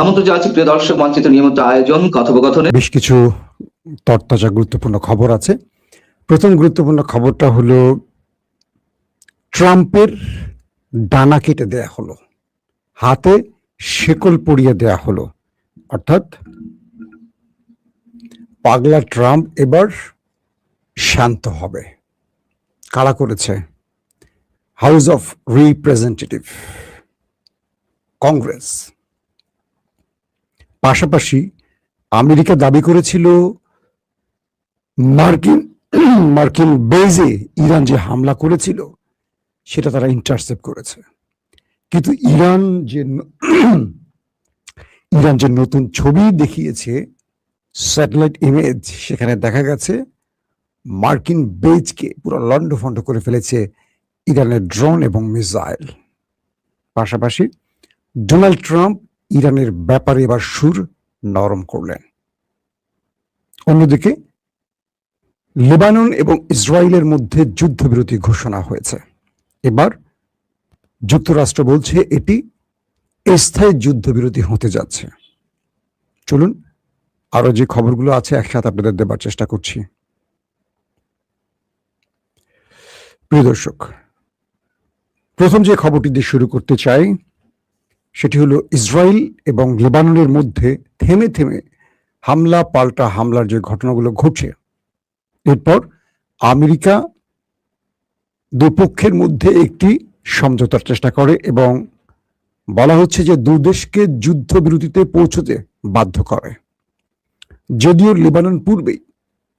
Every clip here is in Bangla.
আমন্ত্রণ জানাচ্ছি প্রিয় দর্শক মঞ্চিত নিয়মিত আয়োজন কথোপকথনে। বেশ কিছু তরতাজা গুরুত্বপূর্ণ খবর আছে। প্রথম গুরুত্বপূর্ণ খবরটা হলো ট্রাম্পের ডানা কেটে দেয়া হলো, হাতে শেকল পরিয়ে দেয়া হলো। অর্থাৎ পাগলা ট্রাম্প এবার শান্ত হবে। কারা করেছে? House of representative, Congress. পাশাপাশি আমেরিকা দাবি করেছিল মার্কিন বেজে ইরান যে হামলা করেছিল সেটা তারা ইন্টারসেপ্ট করেছে। কিন্তু ইরান যে নতুন ছবি দেখিয়েছে, স্যাটেলাইট ইমেজ, সেখানে দেখা গেছে মার্কিন বেজকে পুরো লন্ডভন্ড করে ফেলেছে ইরানের ড্রোন এবং মিসাইল। পাশাপাশি ডোনাল্ড ট্রাম্প ইরানের ব্যাপারে এবার সুর নরম করলেন। অন্যদিকে লেবানন এবং ইসরায়েলের মধ্যে যুদ্ধবিরতি ঘোষণা হয়েছে। এবার যুক্তরাষ্ট্র বলছে এটি স্থায়ী যুদ্ধবিরতি হতে যাচ্ছে। চলুন আরো যে খবরগুলো আছে একসাথে আপনাদের দেবার চেষ্টা করছি। প্রিয় দর্শক, প্রথম যে খবরটি দিয়ে শুরু করতে চাই সেটি হলো ইসরায়েল এবং লেবাননের মধ্যে থেমে থেমে হামলা পাল্টা হামলার যে ঘটনাগুলো ঘটছে, এরপর আমেরিকা দুপক্ষের মধ্যে একটি সমঝোতার চেষ্টা করে এবং বলা হচ্ছে যে দুই দেশকে যুদ্ধবিরতিতে পৌঁছতে বাধ্য করে। যদিও লেবানন পূর্বেই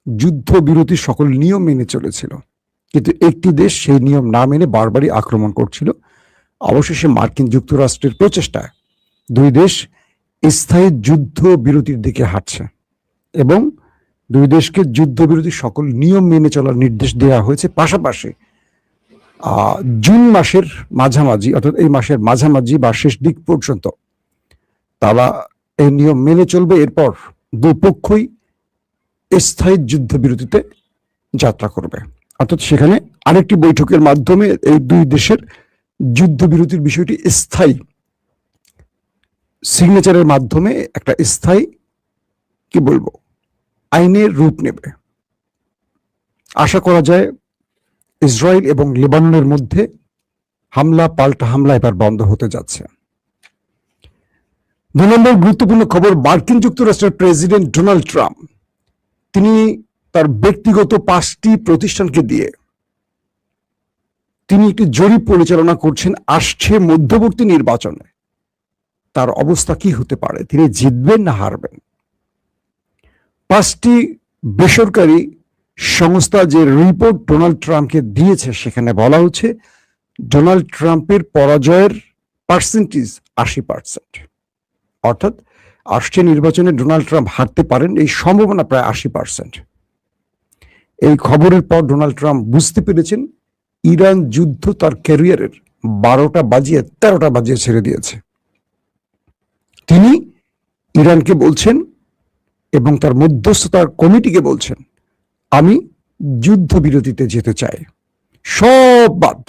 যুদ্ধবিরতির সকল নিয়ম মেনে চলেছিল, কিন্তু একটি দেশ সেই নিয়ম না মেনে বারবারই আক্রমণ করছিল। অবশেষে মার্কিন যুক্তরাষ্ট্রের প্রচেষ্টায় দুই দেশ স্থায়ী যুদ্ধবিরতির দিকে হাঁটছে এবং দুই দেশকে যুদ্ধবিরতির সকল নিয়ম মেনে চলার নির্দেশ দেওয়া হয়েছে। পাশাপাশি জুন মাসের মাঝামাঝি, অর্থাৎ এই মাসের মাঝামাঝি বা শেষ দিক পর্যন্ত তারা এই নিয়ম মেনে চলবে। এরপর দুই পক্ষই স্থায়ী যুদ্ধবিরতিতে যাত্রা করবে। অর্থাৎ সেখানে আরেকটি বৈঠকের মাধ্যমে এই দুই দেশের যুদ্ধবিরতির বিষয়টি স্থায়ী সিগনেচারের মাধ্যমে একটা স্থায়ী আইনের রূপ নেবে। আশা করা যায় ইসরায়েল এবং লেবাননের মধ্যে হামলা পাল্টা হামলা এবার বন্ধ হতে যাচ্ছে। 2 নম্বর গুরুত্বপূর্ণ খবর, মার্কিন যুক্তরাষ্ট্রের প্রেসিডেন্ট ডোনাল্ড ট্রাম্প তিনি তার ব্যক্তিগত 5টি প্রতিষ্ঠানকে দিয়ে তিনি একটি জরিপ পরিচালনা করছেন আসছে মধ্যবর্তী নির্বাচনে তার অবস্থা কি হতে পারে, তিনি জিতবেন না হারবেন। 5টি বেসরকারি সংস্থা যে রিপোর্ট ডোনাল্ড ট্রাম্পকে দিয়েছে সেখানে বলা হচ্ছে ডোনাল্ড ট্রাম্পের পরাজয়ের পার্সেন্টেজ 80%। অর্থাৎ আসছে নির্বাচনে ডোনাল্ড ট্রাম্প হারতে পারেন এই সম্ভাবনা প্রায় 80%। এই খবরের পর ডোনাল্ড ট্রাম্প বুঝতে পেরেছেন ইরান যুদ্ধ তার ক্যারিয়ারের 12টা বাজিয়ে 13টা বাজিয়ে ছেড়ে দিয়েছে। তিনি ইরানকে বলছেন এবং তার মধ্যস্থতার কমিটিকে বলছেন, আমি যুদ্ধবিরতিতে যেতে চাই, সব বাদ,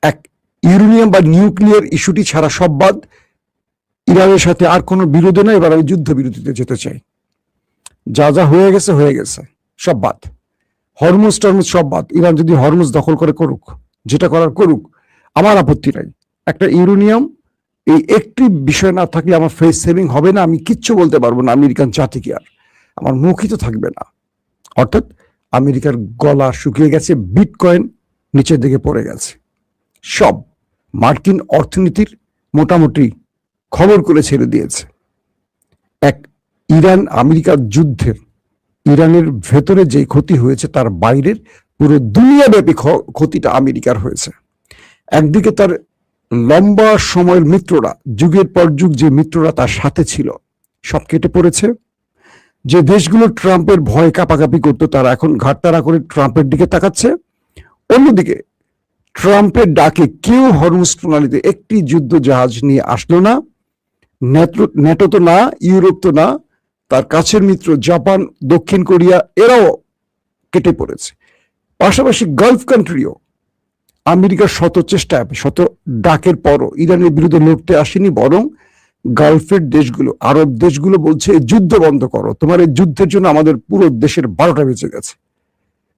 এক ইউরেনিয়াম বা নিউক্লিয়ার ইস্যুটি ছাড়া সব বাদ, ইরানের সাথে আর কোনো বিরোধী নয়, এবার আমি যুদ্ধবিরতিতে যেতে চাই। যা যা হয়ে গেছে হয়ে গেছে, সব বাদ। হরমুজ টরমুজ সব বাদ। ইরান যদি হরমুজ দখল করে করুক, যেটা করার করুক, আমার আপত্তি নাই। একটা ইউরেনিয়াম এই একটি বিষয় না থাকলে আমার ফেস সেভিং হবে না, আমি কিচ্ছু বলতে পারবো না আমেরিকান জাতিকে, আর আমার মুখই তো থাকবে না। অর্থাৎ আমেরিকার গলা শুকিয়ে গেছে, বিটকয়েন নিচের দিকে পড়ে গেছে, সব মার্কিন অর্থনীতির মোটামুটি খবর করে ছেড়ে দিয়েছে। এক ইরান আমেরিকার যুদ্ধের ইরানের ভেতরে যে ক্ষতি হয়েছে তার বাইরের পুরো দুনিয়াব্যাপী ক্ষতিটা আমেরিকার হয়েছে। একদিকে তার লম্বা সময়ের মিত্ররা, যুগের পর যুগ যে মিত্ররা তার সাথে ছিল, সব কেটে পড়েছে। যে দেশগুলো ট্রাম্পের ভয় কাঁপাকাঁপি করতো তারা এখন ঘাটতারা করে ট্রাম্পের দিকে তাকাচ্ছে। অন্যদিকে ট্রাম্পের ডাকে কেউ হরমুজ প্রণালীতে একটি যুদ্ধ জাহাজ নিয়ে আসলো না। ন্যাটো তো না, ইউরোপ তো না, তার কাছের মিত্র জাপান, দক্ষিণ কোরিয়া, এরাও কেটে পড়েছে। পাশাপাশি গালফ কান্ট্রিও আমেরিকার শত চেষ্টায়, শত ডাকের পরও ইরানের বিরুদ্ধে লড়তে আসেনি, বরং গালফের দেশগুলো, আরব দেশগুলো বলছে এই যুদ্ধ বন্ধ করো, তোমার এই যুদ্ধের জন্য আমাদের পুরো দেশের 12টা বেজে গেছে।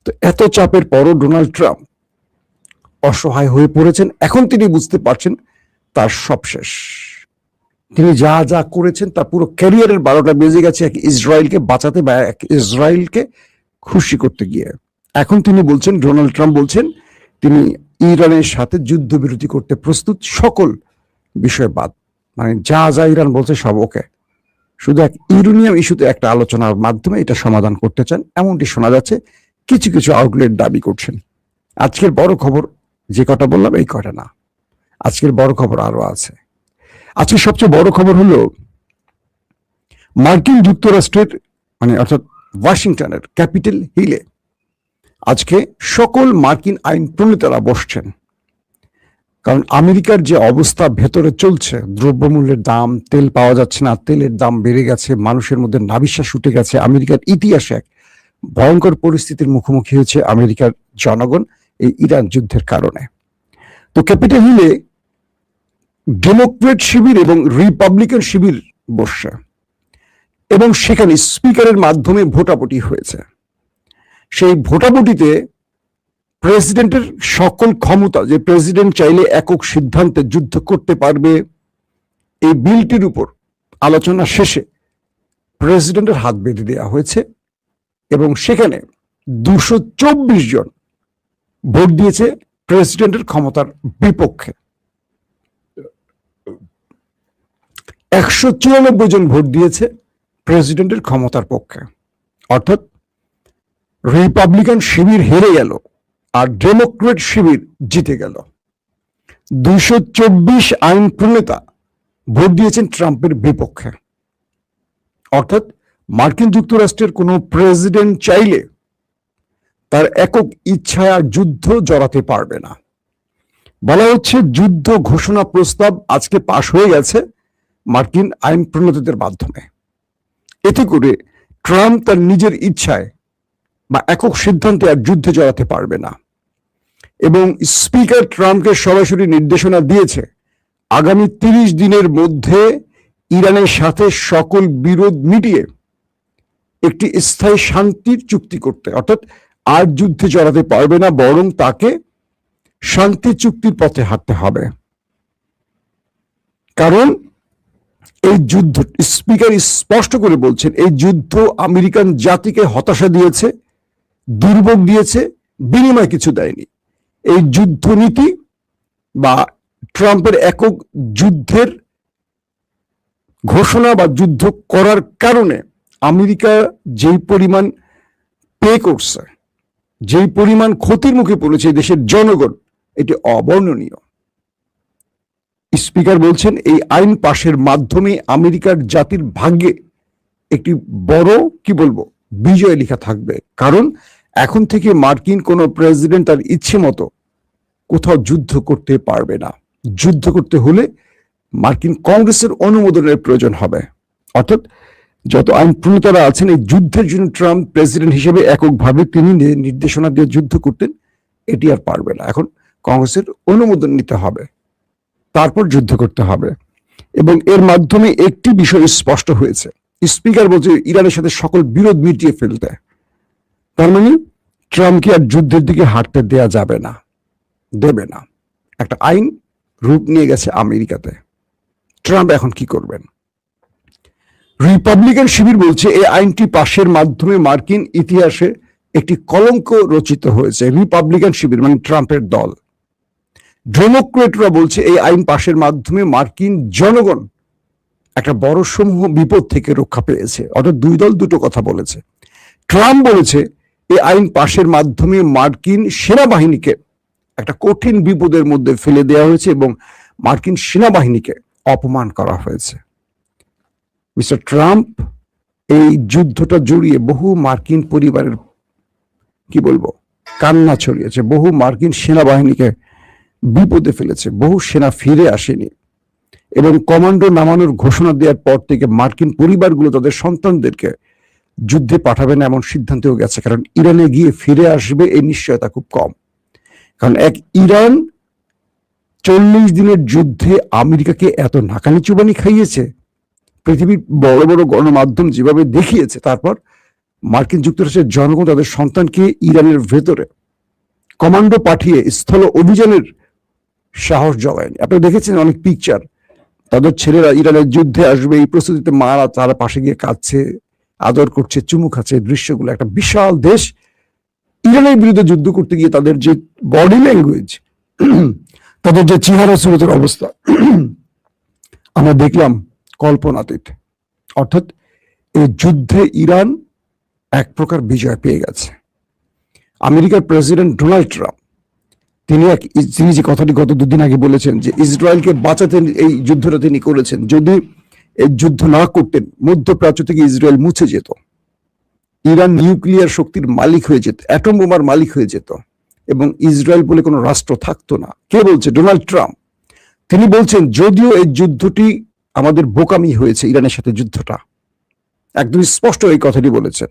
তো এত চাপের পরও ডোনাল্ড ট্রাম্প অসহায় হয়ে পড়েছেন। এখন তিনি বুঝতে পারছেন তার সব শেষ। তিনি যা যা করেছেন তার পুরো ক্যারিয়ারের 12টা বেজে গেছে এক ইসরায়েলকে বাঁচাতে বা এক ইসরায়েলকে খুশি করতে গিয়ে। এখন তিনি বলছেন, ডোনাল্ড ট্রাম্প বলছেন তিনি ইরানের সাথে যুদ্ধবিরতি করতে প্রস্তুত, সকল বিষয় বাদ, মানে যা যা ইরান বলছে সব ওকে, শুধু এক ইউরেনিয়াম ইস্যুতে একটা আলোচনার মাধ্যমে এটা সমাধান করতে চান, এমনটি শোনা যাচ্ছে। কিছু কিছু আউটলেট দাবি করছেন। আজকের বড় খবর যে কটা বললাম এই কটা না, আজকের বড় খবর আরো আছে। আজকে সবচেয়ে বড় খবর হলো মার্কিন যুক্তরাষ্ট্রের মানে অর্থাৎ ওয়াশিংটনের ক্যাপিটাল হিলে আজকে সকল মার্কিন আইন প্রণেতারা বসছেন। কারণ আমেরিকার যে অবস্থা ভেতরে চলছে, দ্রব্যমূল্যের দাম, তেল পাওয়া যাচ্ছে না, তেলের দাম বেড়ে গেছে, মানুষের মধ্যে নাভিশ্বাস উঠে গেছে। আমেরিকার ইতিহাসে এক ভয়ঙ্কর পরিস্থিতির মুখোমুখি হয়েছে আমেরিকার জনগণ এই ইরান যুদ্ধের কারণে। তো ক্যাপিটাল হিলে ডেমোক্রেট শিবির এবং রিপাবলিকান শিবির বসছে এবং সেখানে স্পিকারের মাধ্যমে ভোটাভুটি হয়েছে। সেই ভোটাভুটিতে প্রেসিডেন্টের সকল ক্ষমতা, যে প্রেসিডেন্ট চাইলে একক সিদ্ধান্তে যুদ্ধ করতে পারবে, এই বিলটির উপর আলোচনা শেষে প্রেসিডেন্টের হাত বেঁধে দেওয়া হয়েছে এবং সেখানে 224 জন ভোট দিয়েছে প্রেসিডেন্টের ক্ষমতার বিপক্ষে, 194 জন ভোট দিয়েছে প্রেসিডেন্টের ক্ষমতার পক্ষে। অর্থাৎ রিপাবলিকান শিবির হেরে গেল আর ডেমোক্রেট শিবির জিতে গেল। 224 আইন প্রণেতা ভোট দিয়েছেন ট্রাম্পের বিপক্ষে। অর্থাৎ মার্কিন যুক্তরাষ্ট্রের কোনো প্রেসিডেন্ট চাইলে তার একক ইচ্ছায় আর যুদ্ধ জড়াতে পারবে না। বলা হচ্ছে যুদ্ধ ঘোষণা প্রস্তাব আজকে পাশ হয়ে গেছে মার্কিন আইন প্রণেতাদের মাধ্যমে। এতে করে ট্রাম্প তার নিজের ইচ্ছায় বা একক সিদ্ধান্তে আর যুদ্ধে জড়াতে পারবে না। এবং স্পিকার ট্রাম্পকে সরাসরি নির্দেশনা দিয়েছে আগামী 30 দিনের মধ্যে ইরানের সাথে সকল বিরোধ মিটিয়ে একটি স্থায়ী শান্তির চুক্তি করতে। অর্থাৎ আর যুদ্ধে জড়াতে পারবে না, বরং তাকে শান্তি চুক্তির পথে হাঁটতে হবে। কারণ এই যুদ্ধ, স্পিকার স্পষ্ট করে বলছেন, এই যুদ্ধ আমেরিকান জাতিকে হতাশা দিয়েছে, দুর্ভোগ দিয়েছে, বিনিময় কিছু দেয়নি। এই যুদ্ধনীতি বা ট্রাম্পের একক যুদ্ধের ঘোষণা বা যুদ্ধ করার কারণে আমেরিকা যেই পরিমাণ পে করছে, যেই পরিমাণ ক্ষতির মুখে পড়েছে দেশের জনগণ, এটি অবর্ণনীয়। স্পিকার বলছেন এই আইন পাশের মাধ্যমে আমেরিকার জাতির ভাগ্যে একটি বড় বিজয় লেখা থাকবে। কারণ এখন থেকে মার্কিন কোন প্রেসিডেন্ট তার ইচ্ছে মতো কোথাও যুদ্ধ করতে পারবে না। যুদ্ধ করতে হলে মার্কিন কংগ্রেসের অনুমোদনের প্রয়োজন হবে। অর্থাৎ যত আইন প্রণেতারা আছেন, এই যুদ্ধের জন্য ট্রাম্প প্রেসিডেন্ট হিসেবে এককভাবে তিনি নির্দেশনা দিয়ে যুদ্ধ করতেন, এটি আর পারবে না। এখন কংগ্রেসের অনুমোদন নিতে হবে, তারপর যুদ্ধ করতে হবে। এবং এর মাধ্যমে একটি বিষয় স্পষ্ট হয়েছে, স্পিকার বলছে ইরানের সাথে সকল বিরোধ মিটিয়ে ফেলতে। তার মানে ট্রাম্পকে আর যুদ্ধের দিকে হাঁটতে দেয়া যাবে না, দেবে না। একটা আইন রূপ নিয়ে গেছে আমেরিকাতে। ট্রাম্প এখন কি করবেন? রিপাবলিকান শিবির বলছে এই আইনটি পাশের মাধ্যমে মার্কিন ইতিহাসে একটি কলঙ্ক রচিত হয়েছে। রিপাবলিকান শিবির মানে ট্রাম্পের দল। ডেমোক্রেটরা বলছে এই আইন পাশের মাধ্যমে মার্কিন জনগণ একটা বড় সমূহ বিপদ থেকে রক্ষা পেয়েছে। অর্থাৎ দুই দল দুটো কথা বলেছে। ট্রাম্প বলেছে এই আইন পাশের মাধ্যমে মার্কিন সেনাবাহিনীকে একটা কঠিন বিপদের মধ্যে ফেলে দেওয়া হয়েছে এবং মার্কিন সেনাবাহিনীকে অপমান করা হয়েছে। মিস্টার ট্রাম্প এই যুদ্ধটা জড়িয়ে বহু মার্কিন পরিবারের কান্না ছড়িয়েছে, বহু মার্কিন সেনাবাহিনীকে বিপদে ফেলেছে, বহু সেনা ফিরে আসেনি এবং কমান্ডো নামানোর ঘোষণা দেওয়ার পর থেকে মার্কিন পরিবারগুলো তাদের সন্তানদেরকে যুদ্ধে পাঠাবে না এমন সিদ্ধান্তেও গেছে। কারণ ইরানে গিয়ে ফিরে আসবে এই নিশ্চয়তা খুব কম। কারণ এক ইরান 40 দিনের যুদ্ধে আমেরিকাকে এত নাকানি চুবানি খাইয়েছে, পৃথিবীর বড় বড় গণমাধ্যম যেভাবে দেখিয়েছে, তারপর মার্কিন যুক্তরাষ্ট্রের জনগণ তাদের সন্তানকে ইরানের ভেতরে কমান্ডো পাঠিয়ে স্থল অভিযানের সাহস জগায়নি। আপনারা দেখেছেন অনেক পিকচার, তাদের ছেলেরা ইরানের যুদ্ধে আসবে এই প্রস্তুতিতে, মারা তারা পাশে গিয়ে কাঁদছে, আদর করছে, চুমু খাচ্ছে। এই দৃশ্যগুলো, একটা বিশাল দেশ ইরানের বিরুদ্ধে যুদ্ধ করতে গিয়ে তাদের যে বডি ল্যাঙ্গুয়েজ, তাদের যে চেহারা সুরতের অবস্থা আমরা দেখলাম কল্পনাতীত। অর্থাৎ এই যুদ্ধে ইরান এক প্রকার বিজয় পেয়ে গেছে। আমেরিকার প্রেসিডেন্ট ডোনাল্ড ট্রাম্প তিনি যে কথাটি গত দুদিন আগে বলেছেন যে ইসরায়েলকে বাঁচাতে এই যুদ্ধটা তিনি করেছেন, যদি এই যুদ্ধ না করতেন মধ্যপ্রাচ্য থেকে ইসরায়েল মুছে যেত, ইরান নিউক্লিয়ার শক্তির মালিক হয়ে যেত, অ্যাটম বোমার মালিক হয়ে যেত, এবং ইসরায়েল বলে কোনো রাষ্ট্র থাকতো না। কে বলছে? Donald Trump. তিনি বলছেন যদিও এই যুদ্ধটি আমাদের বোকামি হয়েছে, ইরানের সাথে যুদ্ধটা, একদম স্পষ্ট এই কথাটি বলেছেন।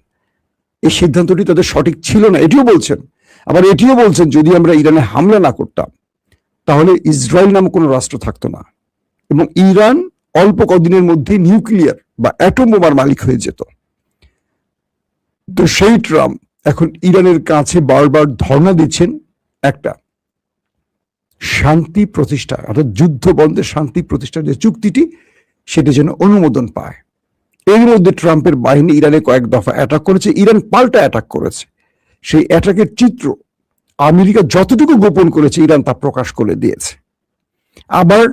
এই সিদ্ধান্তটি তাদের সঠিক ছিল না, এটিও বলছেন। আবার এটিও বলছেন যদি আমরা ইরানে হামলা না করতাম তাহলে ইসরায়েল নামক কোনো রাষ্ট্র থাকতো না, এবং ইরান অল্প কদিনের মধ্যে নিউক্লিয়ার বা অ্যাটম বোমার মালিক হয়ে যেত। তো সেই ট্রাম্প এখন ইরানের কাছে বারবার ধর্ণা দিচ্ছেন একটা শান্তি প্রতিষ্ঠা, অর্থাৎ যুদ্ধ বন্ধের শান্তি প্রতিষ্ঠার যে চুক্তিটি, সেটা যেন অনুমোদন পায়। এর মধ্যে ট্রাম্পের বাহিনী ইরানে কয়েক দফা অ্যাটাক করেছে, ইরান পাল্টা অ্যাটাক করেছে। সেই অ্যাটাকের চিত্র আমেরিকা যতটুকু গোপন করেছে ইরান তা প্রকাশ করে দিয়েছে। আবার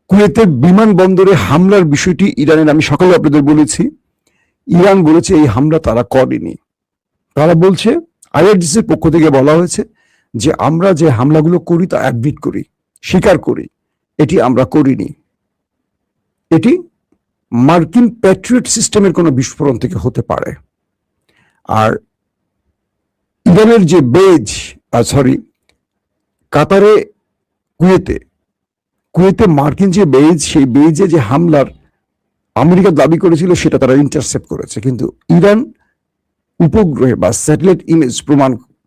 কুয়েতের বিমানবন্দরে হামলার বিষয়টি ইরানের, আমি সকালে আপনাদের বলেছি, ইরান বলেছে এই হামলা তারা করেনি। তারা বলছে, আইআরজিসির পক্ষ থেকে বলা হয়েছে যে আমরা যে হামলাগুলো করি তা অ্যাডমিট করি, স্বীকার করি, এটি আমরা করিনি। এটি মার্কিন প্যাট্রিয়ট সিস্টেমের কোনো বিস্ফোরণ থেকে হতে পারে। আর ইরানের যে কাতারে কুয়েতে মার্কিন যে বেজ, সেই বেজে যে হামলার আমেরিকা দাবি করেছিল সেটা তারা ইন্টারসেপ্ট করেছে, কিন্তু ইরান উপগ্রহে বা স্যাটেলাইট ইমেজ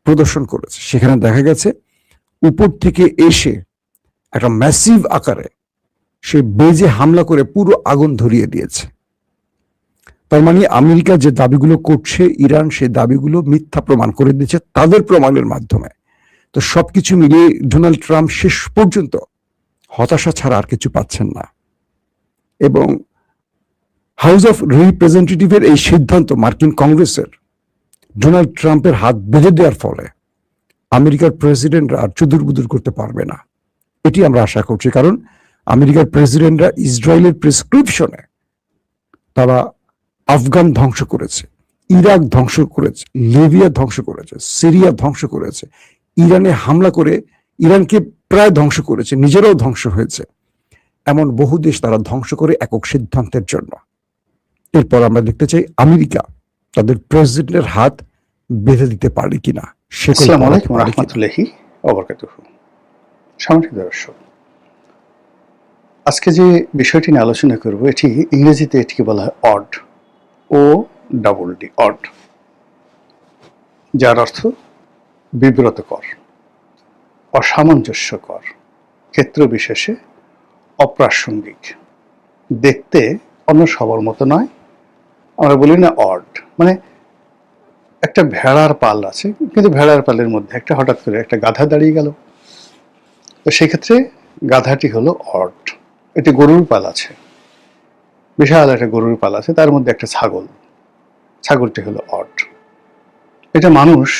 প্রদর্শন করেছে। সেখানে দেখা গেছে উপর থেকে এসে একটা ম্যাসিভ আকারে সে বেজে হামলা করে পুরো আগুন ধরিয়ে দিয়েছে। তার মানে আমেরিকা যে দাবিগুলো করছে, ইরান সেই দাবিগুলো মিথ্যা প্রমাণ করে দিয়েছে তাদের প্রমাণের মাধ্যমে। তো সবকিছু মিলিয়ে ডোনাল্ড ট্রাম্প শেষ পর্যন্ত হতাশা ছাড়া আর কিছু পাচ্ছেন না, এবং হাউস অফ রিপ্রেজেন্টেটিভের এই সিদ্ধান্ত মার্কিন কংগ্রেসের ডোনাল্ড ট্রাম্পের হাত বেঁধে দেওয়ার ফলে আমেরিকার প্রেসিডেন্টরা আর চুদুরবুদুর করতে পারবে না, এটি আমরা আশা করছি। কারণ আমেরিকার প্রেসিডেন্টরা ইসরায়েলের প্রেসক্রিপশনে তারা আফগান ধ্বংস করেছে, ইরাক ধ্বংস করেছে, লিবিয়া ধ্বংস করেছে, সিরিয়া ধ্বংস করেছে, ইরানে হামলা করে ইরানকে প্রায় ধ্বংস করেছে, নিজেরাও ধ্বংস হয়েছে। এমন বহু দেশ তারা ধ্বংস করে একক সিদ্ধান্তের জন্য। এরপর আমরা দেখতে চাই আমেরিকা তাদের প্রেসিডেন্টের হাত বেঁধে দিতে পারে কিনা। আসসালামু আলাইকুম রাহমাতুল্লাহি ওয়া বারাকাতুহু। সম্মানিত দর্শক, আজকে যে বিষয়টি নিয়ে আলোচনা করব, এটি ইংরেজিতে এটিকে বলা হয় অড, ODD, অড, যার অর্থ বিব্রতকর, অসামঞ্জস্যকর, ক্ষেত্র বিশেষে অপ্রাসঙ্গিক, দেখতে অন্য সবার মতো নয়। আমরা বলি না অড মানে একটা ভেড়ার পাল আছে, কিন্তু ভেড়ার পালের মধ্যে হঠাৎ করে একটা গাধা দাঁড়িয়ে গেল, তো সেক্ষেত্রে গাধাটি হলো অড। এটি গরুর পাল আছে, বিশাল একটা গরুর পাল আছে, তার মধ্যে একটা ছাগলটি হলো অড। এটা মানুষ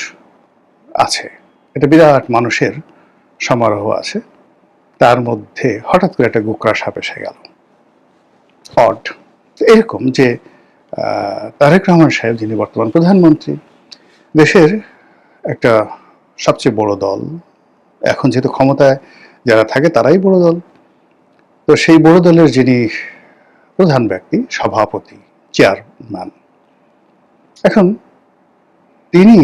আছে, এটা বিরাট মানুষের সমারোহ আছে, তার মধ্যে হঠাৎ করে একটা গোকরা সাপ এসে গেল, অড। এরকম যে তারেক রহমান সাহেব, যিনি বর্তমান প্রধানমন্ত্রী, দেশের একটা সবচেয়ে বড় দল, এখন যেহেতু ক্ষমতায় যারা থাকে তারাই বড় দল, তো সেই বড় দলের যিনি প্রধান ব্যক্তি, সভাপতি, চেয়ারম্যান, এখন তিনি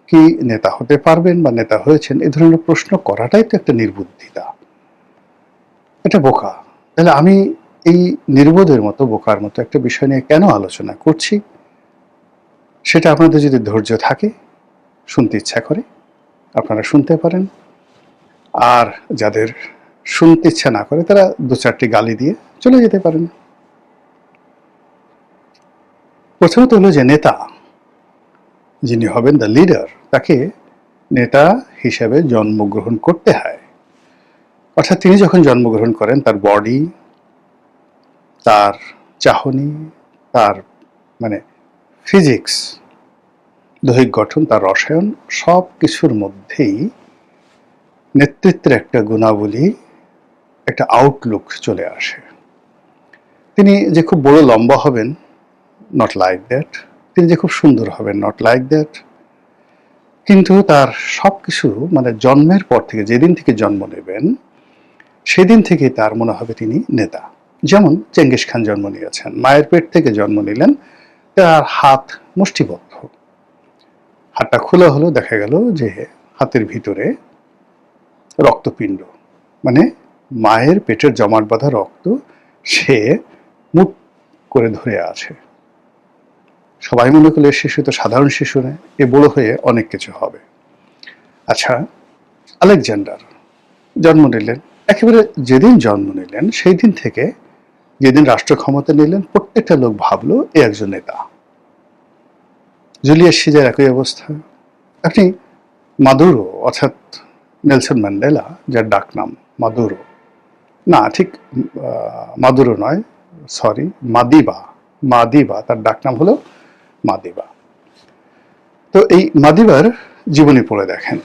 কি নেতা হতে পারবেন বা নেতা হয়েছেন, এ ধরনের প্রশ্ন করাটাই তো একটা নির্বুদ্ধিতা, এটা বোকা। তাহলে আমি এই নির্বোধের মতো, বোকার মতো একটা বিষয় নিয়ে কেন আলোচনা করছি, সেটা আপনাদের যদি ধৈর্য থাকে, শুনতে ইচ্ছা করে, আপনারা শুনতে পারেন। আর যাদের শুনতে ইচ্ছা না করে, তারা দু চারটি গালি দিয়ে চলে যেতে পারেন। প্রথমত হলো যে নেতা যিনি হবেন, দ্য লিডার, তাকে নেতা হিসেবে জন্মগ্রহণ করতে হয়। অর্থাৎ তিনি যখন জন্মগ্রহণ করেন, তার বডি, তার চাহনি, তার মানে ফিজিক্স, দৈহিক গঠন, তার রসায়ন, সব কিছুর মধ্যেই নেতৃত্বের একটা গুণাবলী, একটা আউটলুক চলে আসে। তিনি যে খুব বড় লম্বা হবেন, নট লাইক দ্যাট। তিনি যে খুব সুন্দর হবেন, নট লাইক দ্যাট। কিন্তু তার সব কিছু মানে জন্মের পর থেকে, যেদিন থেকে জন্ম নেবেন সেদিন থেকে তার মনে হবে তিনি নেতা। যেমন চেঙ্গিস খান জন্ম নিয়েছেন, মায়ের পেট থেকে জন্ম নিলেন, তার হাত মুষ্টিবদ্ধ, হাতটা খোলা হলো, দেখা গেল যে হাতের ভিতরে রক্তপিণ্ড, মানে মায়ের পেটের জমাট বাঁধা রক্ত সে মুখ করে ধরে আছে। সবাই মনে করলে শিশু তো সাধারণ শিশু নয়, এ বড় হয়ে অনেক কিছু হবে। আচ্ছা, আলেকজান্ডার জন্ম নিলেন, একেবারে যেদিন জন্ম নিলেন সেই দিন থেকে যেদিন রাষ্ট্র ক্ষমতা নিলেন, প্রত্যেকটা লোক ভাবলো এ একজন নেতা। জুলিয়াস সিজার একই অবস্থা। আপনি মাদুরো, অর্থাৎ নেলসন ম্যান্ডেলা, যার ডাক নাম মাদুরো, না ঠিক মাদুরো নয়, সরি, মাদিবা, মাদিবা, তার ডাক নাম হলো মাদিবা। তো এই মাদিবার জীবনী পড়ে দেখেন,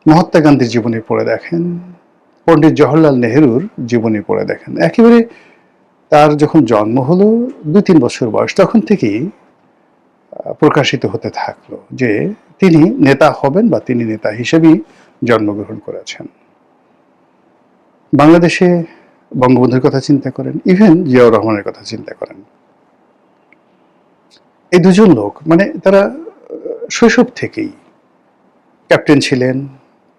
মহাত্মা গান্ধীর জীবনী পড়ে দেখেন, পণ্ডিত জওহরলাল নেহরুর জীবনী পড়ে দেখেন। একেবারে তার যখন জন্ম হলো 2-3 বছর বয়স, তখন থেকেই প্রকাশিত হতে থাকলো যে তিনি নেতা হবেন বা তিনি নেতা হিসেবেই জন্মগ্রহণ করেছেন। বাংলাদেশে বঙ্গবন্ধুর কথা চিন্তা করেন, ইভেন জিয়াউর রহমানের কথা চিন্তা করেন। এই দুজন লোক মানে তারা শৈশব থেকেই ক্যাপ্টেন ছিলেন,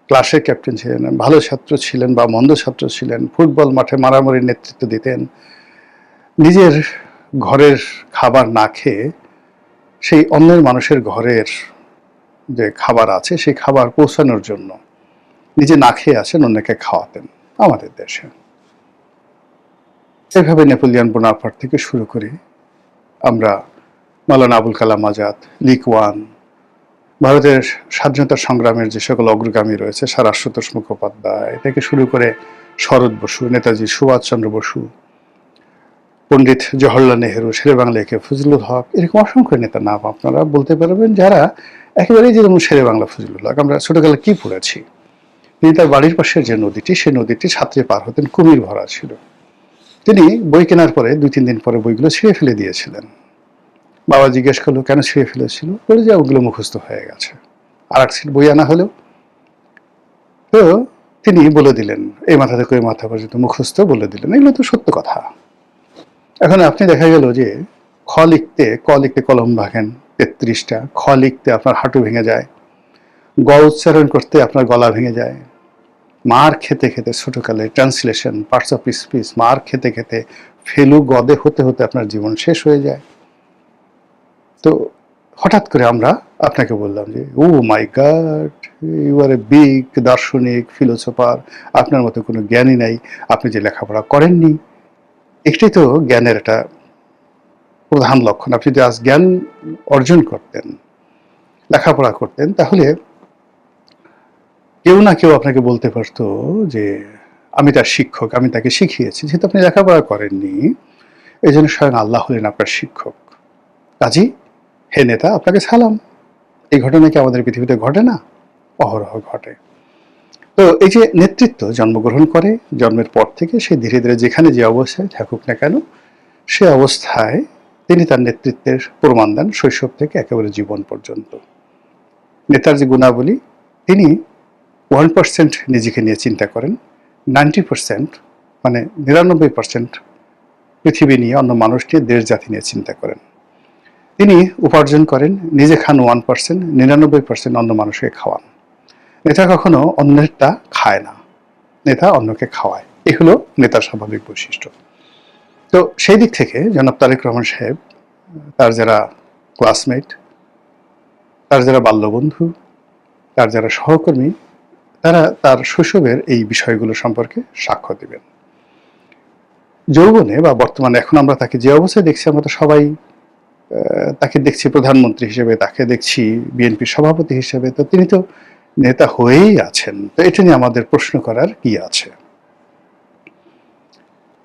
ক্লাসের ক্যাপ্টেন ছিলেন, ভালো ছাত্র ছিলেন বা মন্দ ছাত্র ছিলেন, ফুটবল মাঠে মারামারির নেতৃত্ব দিতেন। নিজের ঘরের খাবার না খেয়ে সেই অন্যের মানুষের ঘরের যে খাবার আছে সেই খাবার পৌঁছানোর জন্য নিজে না খেয়ে আছেন, অন্যকে খাওয়াতেন আমাদের দেশে। এভাবে নেপোলিয়ন বোনাপার্ট থেকে শুরু করে আমরা মাওলানা আবুল কালাম আজাদ, লিকওয়ান, ভারতের স্বাধীনতা সংগ্রামের যে সকল অগ্রগামী রয়েছে, স্যার আশুতোষ মুখোপাধ্যায় থেকে শুরু করে শরৎ বসু, নেতাজি সুভাষচন্দ্র বসু, পণ্ডিত জওহরলাল নেহরু, শেরেবাংলা একে ফজলুল হক, এরকম অসংখ্য নেতা নাম আপনারা বলতে পারবেন, যারা একেবারেই যেমন শেরেবাংলা ফজলুল হক, আমরা ছোটবেলা কি পড়েছি, তিনি তার বাড়ির পাশের যে নদীটি, সেই নদীটি ছাত্রে পার হতেন, কুমির ভরা ছিল। তিনি বই কেনার পরে 2-3 দিন পরে বইগুলো ছিঁড়ে ফেলে দিয়েছিলেন। বাবা জিজ্ঞেস করলো কেন ছিঁড়ে ফেলেছিল, বলে যে ওগুলো মুখস্থ হয়ে গেছে, আর এক সিট বই আনা হলো। তো তিনি বলে দিলেন, এই মাথা থেকে ওই মাথা পর্যন্ত মুখস্থ বলে দিলেন। এগুলো তো সত্য কথা। এখন আপনি দেখা গেল যে ক লিখতে কলম ভাঙেন 33টা, খ লিখতে আপনার হাঁটু ভেঙে যায়, গ উচ্চারণ করতে আপনার গলা ভেঙে যায়, মার খেতে খেতে ছোটকালে ট্রান্সলেশন, পার্টস অফ স্পিচ, মার খেতে খেতে ফেলু গদে হতে হতে আপনার জীবন শেষ হয়ে যায়। তো হঠাৎ করে আমরা আপনাকে বললাম যে oh my god, you are a big দার্শনিক, ফিলোসোফার, আপনার মতো কোনো জ্ঞানই নাই, আপনি যে লেখাপড়া করেননি। একটাই তো জ্ঞানের একটা প্রধান লক্ষণ। আপনি যদি আজ জ্ঞান অর্জন করতেন, লেখাপড়া করতেন, তাহলে কেউ না কেউ আপনাকে বলতে পারতো যে আমি তার শিক্ষক, আমি তাকে শিখিয়েছি। যেহেতু আপনি লেখাপড়া করেননি, এই জন্য স্বয়ং আল্লাহ হলেন আপনার শিক্ষক। কাজী হে নেতা, আপনাকে সালাম। এই ঘটনা কি আমাদের পৃথিবীতে ঘটে না? অহরহ ঘটে। তো এই যে নেতৃত্ব জন্মগ্রহণ করে, জন্মের পর থেকে সে ধীরে ধীরে যেখানে যে অবস্থায় থাকুক না কেন, সে অবস্থায় তিনি তার নেতৃত্বের প্রমাণ দেন শৈশব থেকে একেবারে জীবন পর্যন্ত। নেতার যে গুণাবলী, তিনি 1% নিজেকে নিয়ে চিন্তা করেন, 90% মানে 99% পৃথিবী নিয়ে, অন্য মানুষ নিয়ে, দেশ জাতি নিয়ে চিন্তা করেন। তিনি উপার্জন করেন, নিজে খান 1%, 99% অন্য মানুষকে খাওয়ান। নেতা কখনো অন্যেরটা খায় না, নেতা অন্যকে খাওয়ায়। এই হলো নেতার স্বাভাবিক বৈশিষ্ট্য। তো সেই দিক থেকে জনাব তারেক রহমান সাহেব, তার যারা ক্লাসমেট, তার যারা বাল্যবন্ধু, তার যারা সহকর্মী, তারা তার শৈশবের এই বিষয়গুলো সম্পর্কে সাক্ষ্য দেবেন। যৌবনে বা বর্তমানে এখন আমরা তাকে যে অবস্থায় দেখছি, আমরা তো সবাই তাকে দেখছি প্রধানমন্ত্রী হিসেবে, তাকে দেখছি বিএনপি সভাপতি হিসেবে, তো তিনি তো নেতা হয়েই আছেন। তো এটা নিয়ে আমাদের প্রশ্ন করার কি আছে?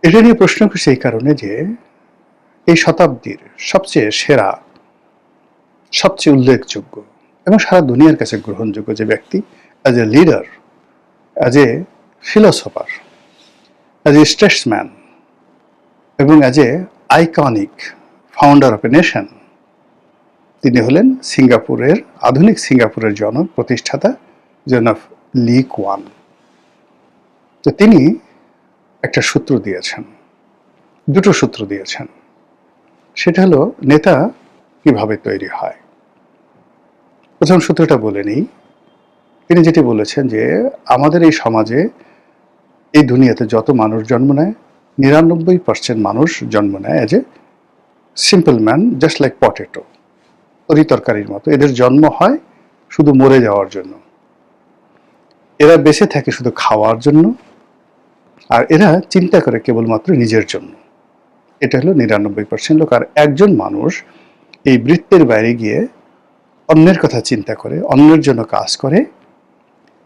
এটা নিয়ে প্রশ্ন করছি এই কারণে যে এই শতাব্দীর সবচেয়ে সেরা, সবচেয়ে উল্লেখযোগ্য এবং সারা দুনিয়ার কাছে গ্রহণযোগ্য যে ব্যক্তি, as a leader, as a philosopher, as a statesman এবং as a iconic founder of a nation, তিনি হলেন সিঙ্গাপুরের, আধুনিক সিঙ্গাপুরের জনক, প্রতিষ্ঠাতা জনাব লি কুয়ান। তো তিনি একটা সূত্র দিয়েছেন, দুটো সূত্র দিয়েছেন। সেটা হলো নেতা কিভাবে তৈরি হয়। প্রথম সূত্রটা বলে নিই। তিনি যেটি বলেছেন যে আমাদের এই সমাজে, এই দুনিয়াতে যত মানুষ জন্ম নেয়, 99% মানুষ জন্ম নেয় as a simple man, just like potato, তরি তরকারির মতো। এদের জন্ম হয় শুধু মরে যাওয়ার জন্য, এরা বেঁচে থাকে শুধু খাওয়ার জন্য, আর এরা চিন্তা করে কেবলমাত্র নিজের জন্য। এটা হলো 99% লোক। আর একজন মানুষ এই বৃত্তের বাইরে গিয়ে অন্যের কথা চিন্তা করে, অন্যের জন্য কাজ করে,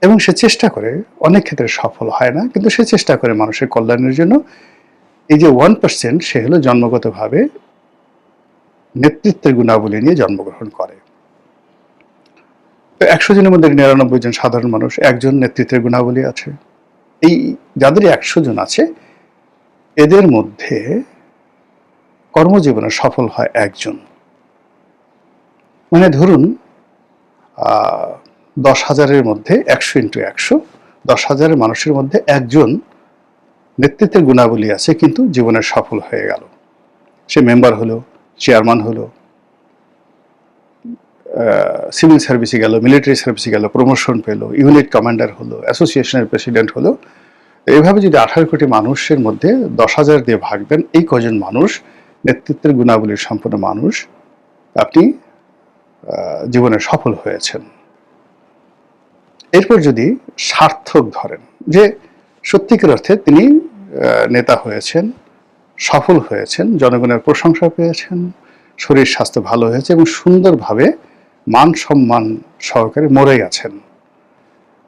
এবং সে চেষ্টা করে, অনেক ক্ষেত্রে সফল হয় না, কিন্তু সে চেষ্টা করে মানুষের কল্যাণের জন্য। এই যে 1%, সে হলো জন্মগতভাবে নেতৃত্বের গুণাবলী নিয়ে জন্মগ্রহণ করে। তো 100 জনের মধ্যে 99 জন সাধারণ মানুষ, একজন নেতৃত্বের গুণাবলী আছে। এই যাদের 100 জন আছে, এদের মধ্যে কর্মজীবনে সফল হয় একজন। মানে ধরুন 10,000-এর মধ্যে 100 ইন্টু 100, 10,000 মানুষের মধ্যে একজন নেতৃত্বের গুণাবলী আছে কিন্তু জীবনে সফল হয়ে গেল। সে মেম্বার হলো, চেয়ারম্যান হলো, সিভিল সার্ভিসে গেল, মিলিটারি সার্ভিসে গেল, প্রমোশন পেল, ইউনিট কমান্ডার হলো, অ্যাসোসিয়েশনের প্রেসিডেন্ট হলো। এইভাবে যদি 18 কোটি মানুষের মধ্যে 10,000 দিয়ে ভাগ দেন, এই কজন মানুষ নেতৃত্বের গুণাবলীর সম্পন্ন মানুষ, আপনি জীবনে সফল হয়েছেন। এরপর যদি সার্থক ধরেন, যে সত্যিকার অর্থে তিনি নেতা হয়েছেন, সফল হয়েছেন, জনগণের প্রশংসা পেয়েছেন, শরীর স্বাস্থ্য ভালো হয়েছে এবং সুন্দরভাবে মান সম্মান সহকারে মরে গেছেন,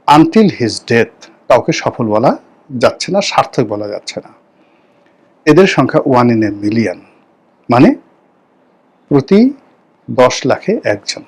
আনটিল হিজ ডেথ, কাউকে সফল বলা যাচ্ছে না, সার্থক বলা যাচ্ছে না। এদের সংখ্যা 1 in a million, মানে প্রতি 10 লাখে একজন।